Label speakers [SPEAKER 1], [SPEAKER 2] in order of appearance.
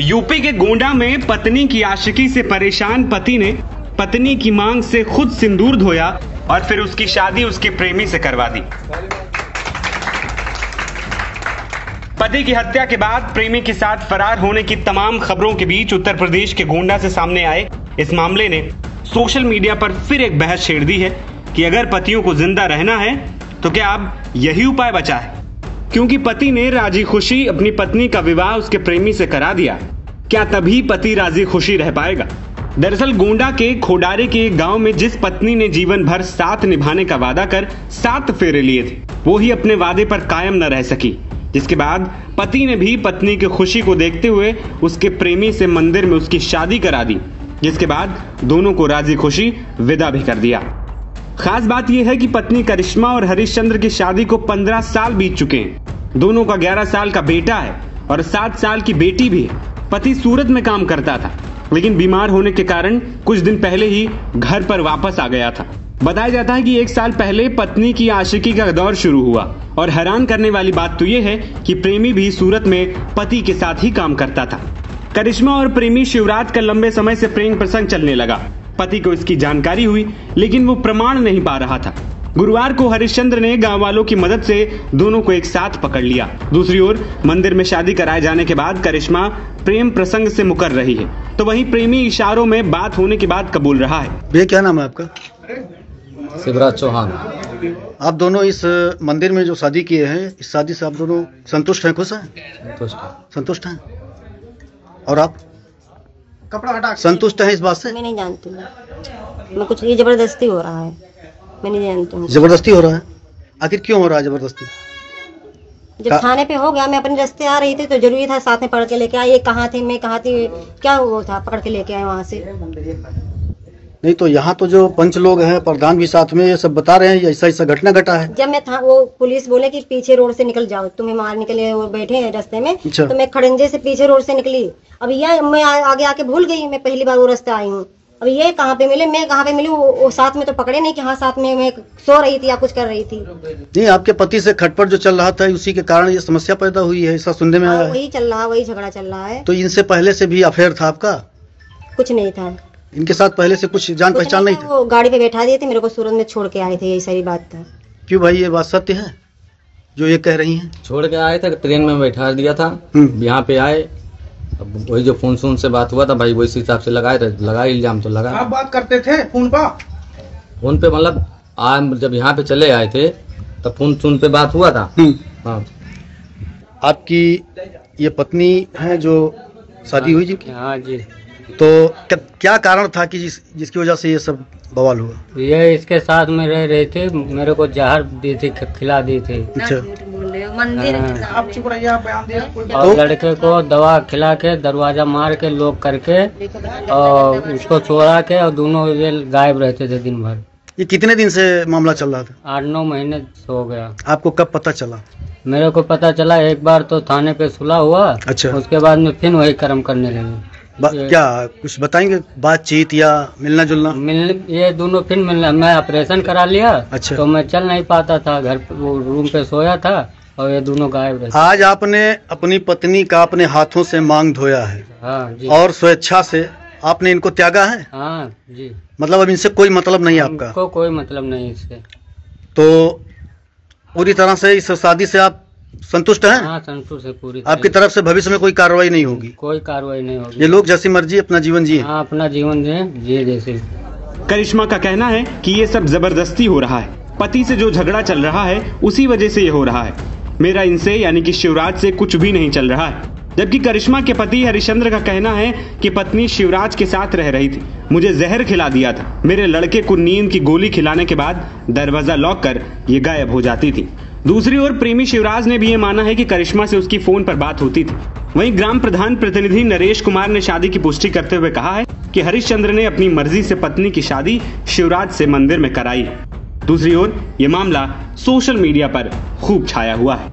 [SPEAKER 1] UP के गोंडा में पत्नी की आशिकी से परेशान पति ने पत्नी की मांग से खुद सिंदूर धोया और फिर उसकी शादी उसके प्रेमी से करवा दी। पति की हत्या के बाद प्रेमी के साथ फरार होने की तमाम खबरों के बीच उत्तर प्रदेश के गोंडा से सामने आए इस मामले ने सोशल मीडिया पर फिर एक बहस छेड़ दी है कि अगर पतियों को जिंदा रहना है तो क्या अब यही उपाय बचा है, क्योंकि पति ने राजी खुशी अपनी पत्नी का विवाह उसके प्रेमी से करा दिया, क्या तभी पति राजी खुशी रह पाएगा। दरअसल गोंडा के खोडारे के एक गांव में जिस पत्नी ने जीवन भर साथ निभाने का वादा कर 7 फेरे लिए थे, वो ही अपने वादे पर कायम न रह सकी, जिसके बाद पति ने भी पत्नी की खुशी को देखते हुए उसके प्रेमी से मंदिर में उसकी शादी करा दी, जिसके बाद दोनों को राजी खुशी विदा भी कर दिया। खास बात यह है कि पत्नी करिश्मा और हरिश्चंद्र की शादी को 15 साल बीत चुके हैं। दोनों का 11 साल का बेटा है और 7 साल की बेटी भी है। पति सूरत में काम करता था, लेकिन बीमार होने के कारण कुछ दिन पहले ही घर पर वापस आ गया था। बताया जाता है कि 1 साल पहले पत्नी की आशिकी का दौर शुरू हुआ और हैरान करने वाली बात तो यह है कि प्रेमी भी सूरत में पति के साथ ही काम करता था। करिश्मा और प्रेमी शिवराज का लंबे समय से प्रेम प्रसंग चलने लगा। पति को इसकी जानकारी हुई, लेकिन वो प्रमाण नहीं पा रहा था। गुरुवार को हरिश्चंद्र ने गांव वालों की मदद से दोनों को एक साथ पकड़ लिया। दूसरी ओर मंदिर में शादी कराए जाने के बाद करिश्मा प्रेम प्रसंग से मुकर रही है, तो वहीं प्रेमी इशारों में बात होने के बाद कबूल रहा है।
[SPEAKER 2] भैया क्या नाम है आपका?
[SPEAKER 3] शिवराज चौहान।
[SPEAKER 2] आप दोनों इस मंदिर में जो शादी किए हैं, इस शादी से आप दोनों संतुष्ट हैं, खुश हैं? संतुष्ट हैं। और आप कपड़ा हटा संतुष्ट हैं इस बात से?
[SPEAKER 4] मैं नहीं जानती हूँ, मैं कुछ ये जबरदस्ती हो रहा है, मैं नहीं जानती हूँ।
[SPEAKER 2] जबरदस्ती हो रहा है? आखिर क्यों हो रहा है जबरदस्ती?
[SPEAKER 4] जब थाने पे हो गया, मैं अपने रास्ते आ रही थी तो जरूरी था साथ में पकड़ के लेके आए। ये कहाँ थे, मैं कहाँ थी, क्या वो था, पकड़ के लेके आए वहाँ से।
[SPEAKER 2] नहीं तो यहाँ तो जो पंच लोग हैं, प्रधान भी साथ में, ये सब बता रहे हैं ऐसा ऐसा घटना घटा है।
[SPEAKER 4] जब मैं था वो पुलिस बोले कि पीछे रोड से निकल जाओ, तुम्हें मार निकले, वो बैठे हैं रास्ते में।
[SPEAKER 2] अच्छा।
[SPEAKER 4] तो मैं खड़ंजे से पीछे रोड से निकली। अब ये मैं आगे आके भूल गई, मैं पहली बार वो रास्ते आई हूँ। अब ये कहाँ पे मिले, मैं कहाँ पे मिली, वो साथ में तो पकड़े नहीं कि हाँ साथ में मैं सो रही थी या कुछ कर रही थी।
[SPEAKER 2] नहीं, आपके पति से खटपट जो चल रहा था उसी के कारण ये समस्या पैदा हुई है, ऐसा सुनने में आया।
[SPEAKER 4] वही चल रहा, वही झगड़ा चल रहा है।
[SPEAKER 2] तो इनसे पहले से भी अफेयर था आपका?
[SPEAKER 4] कुछ नहीं था
[SPEAKER 2] इनके साथ पहले से कुछ जान पहचान नहीं था?
[SPEAKER 4] वो गाड़ी पे बैठा दिए थे, मेरे को सूरत में छोड़ के आए थे, यही सारी बात था।
[SPEAKER 2] क्यों भाई, ये बात सत्य है जो ये कह रही हैं?
[SPEAKER 3] छोड़ के आए थे, ट्रेन में बैठा दिया था, यहाँ पे आए, अब वही जो फोन से बात हुआ था भाई, वही हिसाब से लगाए इल्जाम तो लगा।
[SPEAKER 5] आप बात करते थे फोन पे
[SPEAKER 3] मतलब जब यहाँ पे चले आए थे तब फोन पे बात हुआ था। हाँ।
[SPEAKER 2] आपकी ये पत्नी है जो शादी हुई जी?
[SPEAKER 6] हाँ जी।
[SPEAKER 2] तो क्या कारण था कि जिसकी वजह से ये सब बवाल हुआ?
[SPEAKER 6] ये इसके साथ में रह रहे थे, मेरे को जहर दी थी, खिला दी थी।
[SPEAKER 2] अच्छा।
[SPEAKER 5] आप चुप रहिए, आप बयान दे।
[SPEAKER 6] और लड़के को दवा खिला के दरवाजा मार के लॉक करके और उसको छोड़ा के, और दोनों ये गायब रहते थे दिन भर।
[SPEAKER 2] ये कितने दिन से मामला चल रहा था?
[SPEAKER 6] 8-9 महीने हो गया।
[SPEAKER 2] आपको कब पता चला?
[SPEAKER 6] मेरे को पता चला एक बार तो थाने पे सुलह हुआ। अच्छा। उसके बाद में फिर वही कर्म करने लगे।
[SPEAKER 2] क्या कुछ बताएंगे, बातचीत या मिलना जुलना?
[SPEAKER 6] ये दोनों फिर मिलना, मैं ऑपरेशन करा लिया। अच्छा। तो मैं चल नहीं पाता था, घर वो रूम पे सोया था और ये दोनों गायब रहे।
[SPEAKER 2] आज आपने अपनी पत्नी का अपने हाथों से मांग धोया है।
[SPEAKER 6] हाँ जी।
[SPEAKER 2] और स्वेच्छा से आपने इनको त्यागा है?
[SPEAKER 6] हाँ जी।
[SPEAKER 2] मतलब अब इनसे कोई मतलब नहीं है आपका?
[SPEAKER 6] कोई मतलब नहीं इससे।
[SPEAKER 2] तो पूरी तरह से इस शादी से आप संतुष्ट हैं?
[SPEAKER 6] हाँ, संतुष्ट है पूरी।
[SPEAKER 2] आपकी तरफ से भविष्य में कोई कार्रवाई नहीं होगी?
[SPEAKER 6] कोई कार्रवाई नहीं होगी।
[SPEAKER 2] ये लोग जैसी मर्जी अपना जीवन जिए।
[SPEAKER 6] हाँ, अपना जीवन जिए जैसे।
[SPEAKER 1] करिश्मा का कहना है कि ये सब जबरदस्ती हो रहा है, पति से जो झगड़ा चल रहा है उसी वजह से ये हो रहा है। मेरा इनसे यानी कि शिवराज से कुछ भी नहीं चल रहा है। जबकि करिश्मा के पति हरिश्चंद्र का कहना है कि पत्नी शिवराज के साथ रह रही थी, मुझे जहर खिला दिया था, मेरे लड़के को नींद की गोली खिलाने के बाद दरवाजा लॉक कर ये गायब हो जाती थी। दूसरी ओर प्रेमी शिवराज ने भी ये माना है कि करिश्मा से उसकी फोन पर बात होती थी। वहीं ग्राम प्रधान प्रतिनिधि नरेश कुमार ने शादी की पुष्टि करते हुए कहा है कि हरिश्चंद्र ने अपनी मर्जी से पत्नी की शादी शिवराज से मंदिर में कराई है। दूसरी ओर ये मामला सोशल मीडिया पर खूब छाया हुआ है।